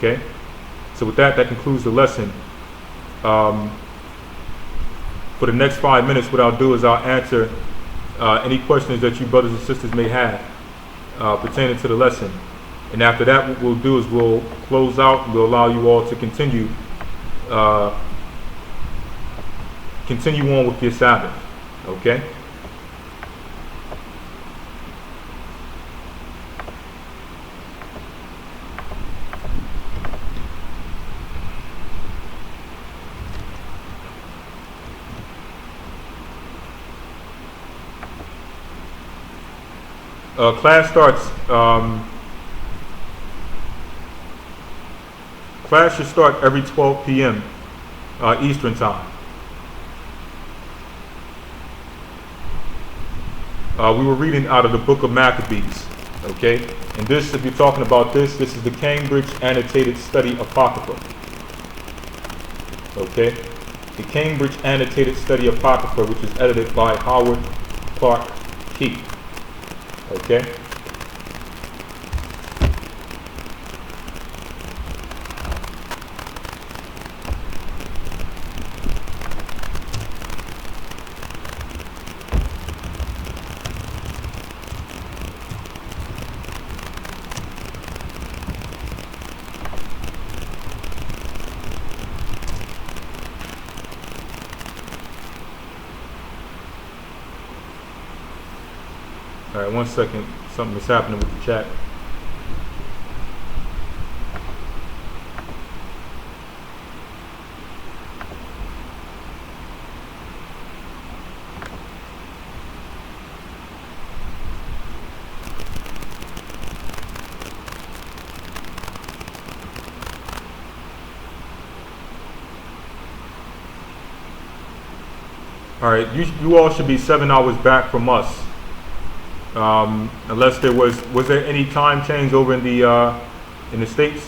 Okay? So with that, that concludes the lesson. For the next 5 minutes, what I'll do is I'll answer any questions that you brothers and sisters may have pertaining to the lesson. And after that, what we'll do is we'll close out and we'll allow you all to continue on with your Sabbath. Okay? Class starts. Class should start every 12 p.m. Eastern time. We were reading out of the book of Maccabees. Okay, and this, if you're talking about this is the Cambridge Annotated Study Apocrypha. Okay, the Cambridge Annotated Study Apocrypha, which is edited by Howard Clark Key. Okay. All right, 1 second. Something is happening with the chat. All right, you all should be 7 hours back from us. Unless there was there any time change over in the States?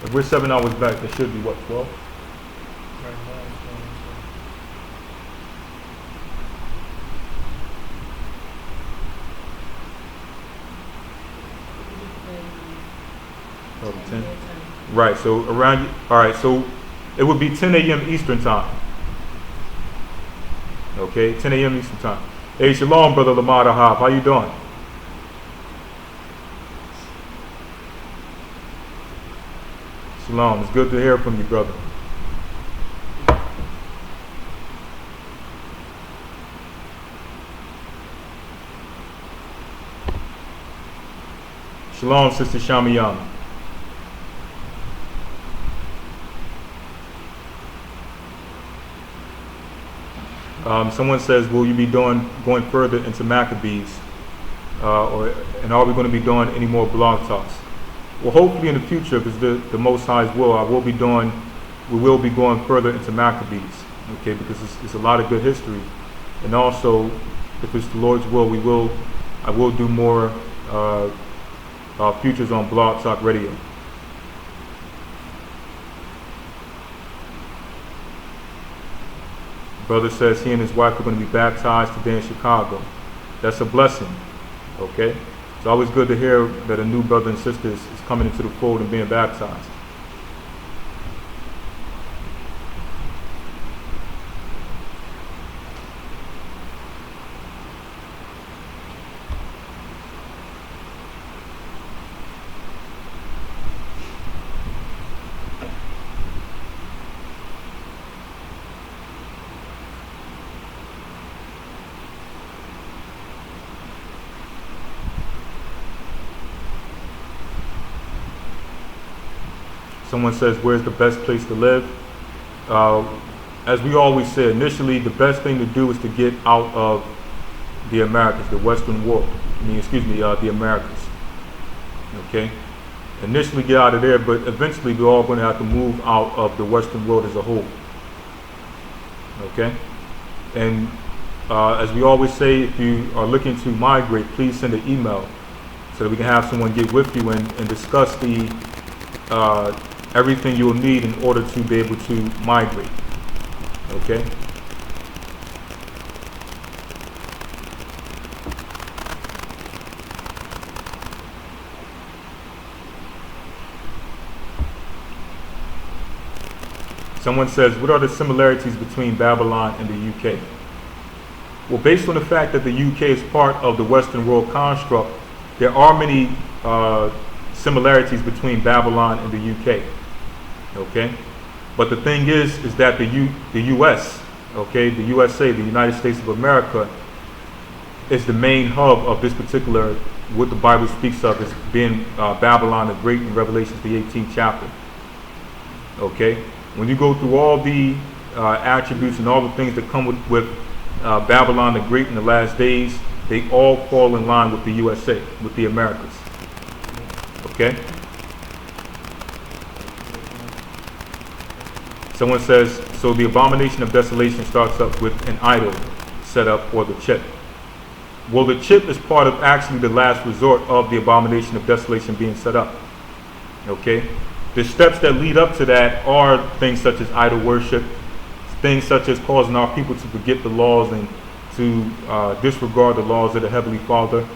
If we're 7 hours back, there should be what, 12? Oh, 10. Right, so around, all right, so it would be 10 a.m. Eastern time. Okay, 10 a.m. Eastern time. Hey, shalom, brother Lamar Ahab. How you doing? Shalom. It's good to hear from you, brother. Shalom, Sister Shamayama. Someone says, will you be going further into Maccabees? And are we going to be doing any more blog talks? Well, hopefully in the future, because the Most High's will, we will be going further into Maccabees, okay, because it's a lot of good history. And also, if it's the Lord's will, I will do more futures on Blog Talk Radio. Brother says he and his wife are going to be baptized today in Chicago. That's a blessing, okay? It's always good to hear that a new brother and sister is coming into the fold and being baptized. Someone says, where's the best place to live? As we always say, initially, the best thing to do is to get out of the Americas, the Western world. The Americas. Okay? Initially get out of there, but eventually we're all going to have to move out of the Western world as a whole. Okay? And as we always say, if you are looking to migrate, please send an email so that we can have someone get with you and discuss the everything you'll need in order to be able to migrate. Okay? Someone says, what are the similarities between Babylon and the UK? Well, based on the fact that the UK is part of the Western world construct, there are many similarities between Babylon and the UK. Okay, but the thing is that the US, okay, the USA, the United States of America, is the main hub of this particular, what the Bible speaks of as being Babylon the Great in Revelation, the 18th chapter. Okay, when you go through all the attributes and all the things that come with Babylon the Great in the last days, they all fall in line with the USA, with the Americas. Okay. Someone says, so the abomination of desolation starts up with an idol set up, or the chip. Well, the chip is part of actually the last resort of the abomination of desolation being set up. Okay? The steps that lead up to that are things such as idol worship, things such as causing our people to forget the laws and to disregard the laws of the Heavenly Father.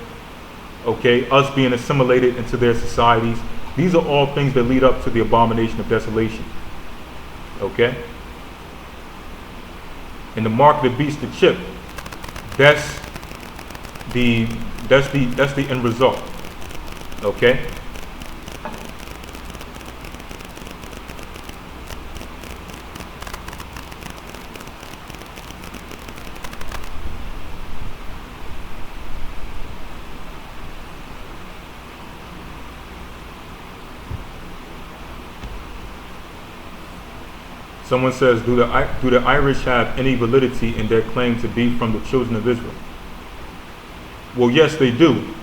Okay? Us being assimilated into their societies. These are all things that lead up to the abomination of desolation. Okay? And the mark of the beast, the chip, that's the end result. Okay? Someone says, do the Irish have any validity in their claim to be from the children of Israel? Well, yes, they do.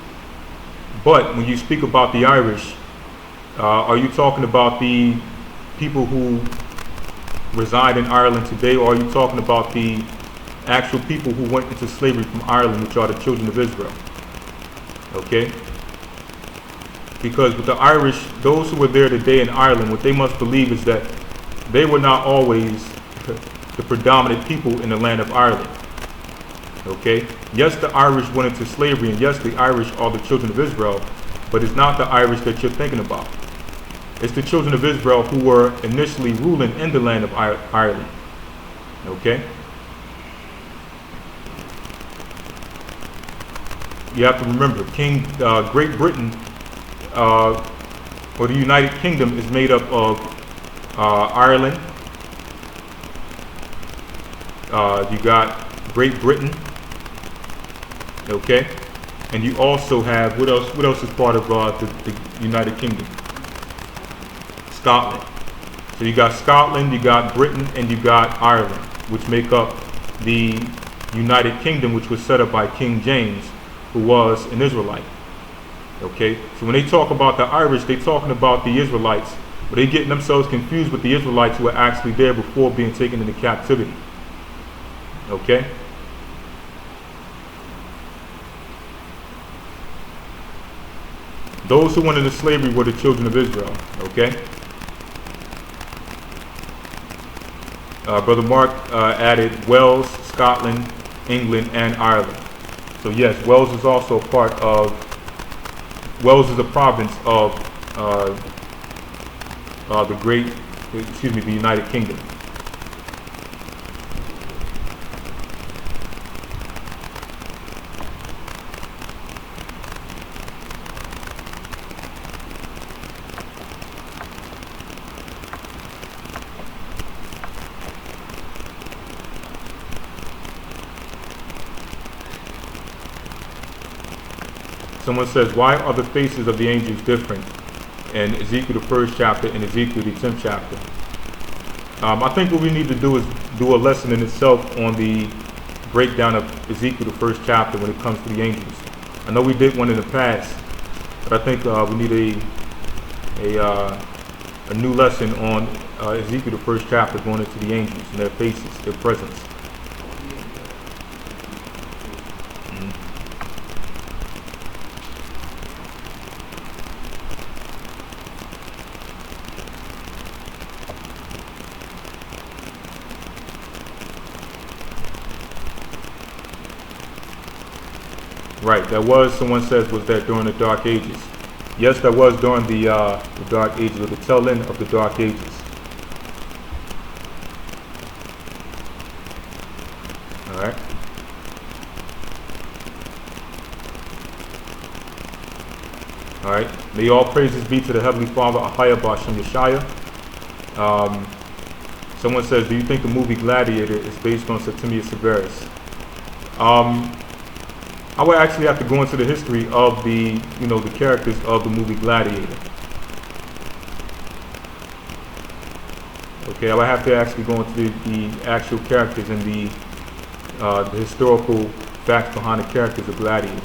But when you speak about the Irish, are you talking about the people who reside in Ireland today, or are you talking about the actual people who went into slavery from Ireland, which are the children of Israel? Okay? Because with the Irish, those who were there today in Ireland, what they must believe is that they were not always the predominant people in the land of Ireland. Okay? Yes, the Irish went into slavery, and yes, the Irish are the children of Israel, but it's not the Irish that you're thinking about. It's the children of Israel who were initially ruling in the land of Ireland. Okay? You have to remember, Great Britain, or the United Kingdom, is made up of Ireland. You got Great Britain. Okay, and you also have, what else is part of the United Kingdom? Scotland. So you got Scotland, you got Britain, and you got Ireland, which make up the United Kingdom, which was set up by King James, who was an Israelite. Okay, so when they talk about the Irish, they're talking about the Israelites, but they're getting themselves confused with the Israelites who were actually there before being taken into captivity. Okay? Those who went into slavery were the children of Israel. Okay? Brother Mark added Wales, Scotland, England, and Ireland. So yes, Wales is also a part of, Wales is a province of the United Kingdom. Someone says, why are the faces of the angels different in Ezekiel the 1st chapter and Ezekiel the 10th chapter? I think what we need to do is do a lesson in itself on the breakdown of Ezekiel the 1st chapter when it comes to the angels. I know we did one in the past, but I think we need a new lesson on Ezekiel the 1st chapter going into the angels and their faces, their presence. Right, that was, someone says, was that during the Dark Ages? Yes, that was during the Dark Ages, or the tail end of the Dark Ages. All right. All right. May all praises be to the Heavenly Father, Ahaya B'Ashem Yeshaya. Someone says, do you think the movie Gladiator is based on Septimius Severus? I would actually have to go into the history of the characters of the movie Gladiator. Okay, I would have to actually go into the actual characters and the historical facts behind the characters of Gladiator.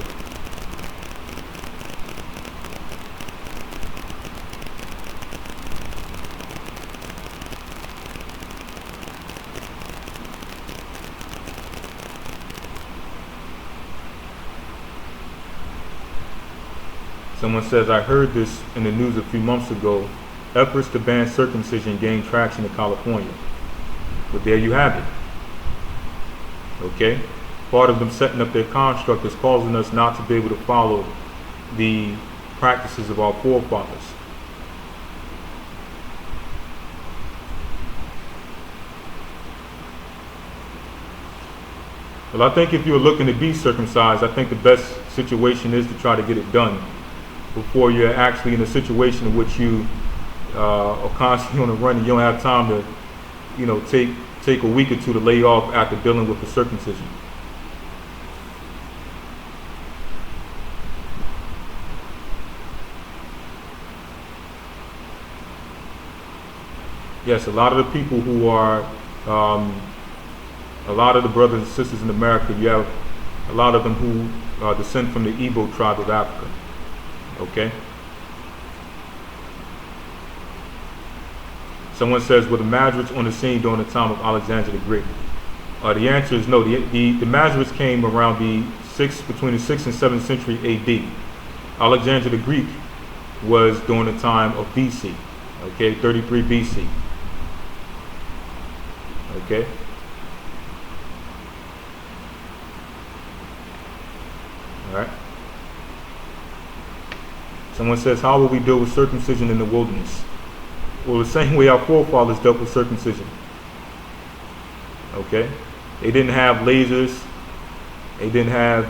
Someone says, I heard this in the news a few months ago. Efforts to ban circumcision gained traction in California. But there you have it. Okay? Part of them setting up their construct is causing us not to be able to follow the practices of our forefathers. Well, I think if you're looking to be circumcised, I think the best situation is to try to get it done before you're actually in a situation in which you are constantly on the run and you don't have time to, take a week or two to lay off after dealing with the circumcision. Yes, a lot of the people who are, a lot of the brothers and sisters in America, you have a lot of them who descend from the Igbo tribe of Africa. Okay? Someone says, were the Masoretes on the scene during the time of Alexander the Great? The answer is no. The Masoretes came around between the 6th and 7th century AD. Alexander the Greek was during the time of BC. Okay, 33 BC. Okay? All right. Someone says, how will we deal with circumcision in the wilderness? Well, the same way our forefathers dealt with circumcision. Okay? They didn't have lasers. They didn't have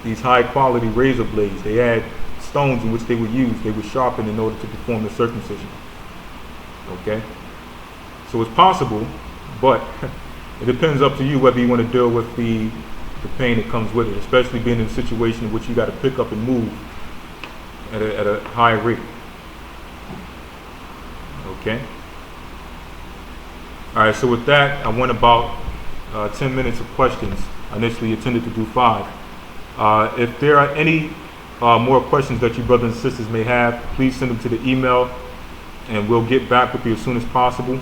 these high quality razor blades. They had stones in which they would use. They would sharpen in order to perform the circumcision. Okay? So it's possible, but it depends up to you whether you want to deal with the pain that comes with it, especially being in a situation in which you got to pick up and move at a high rate. Okay? Alright, so with that, I went about 10 minutes of questions. I initially intended to do 5. If there are any more questions that you brothers and sisters may have, please send them to the email and we'll get back with you as soon as possible.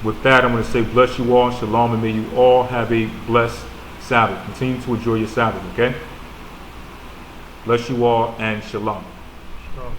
With that, I'm going to say bless you all, shalom, and may you all have a blessed Sabbath. Continue to enjoy your Sabbath, okay? Bless you all and shalom. Shalom.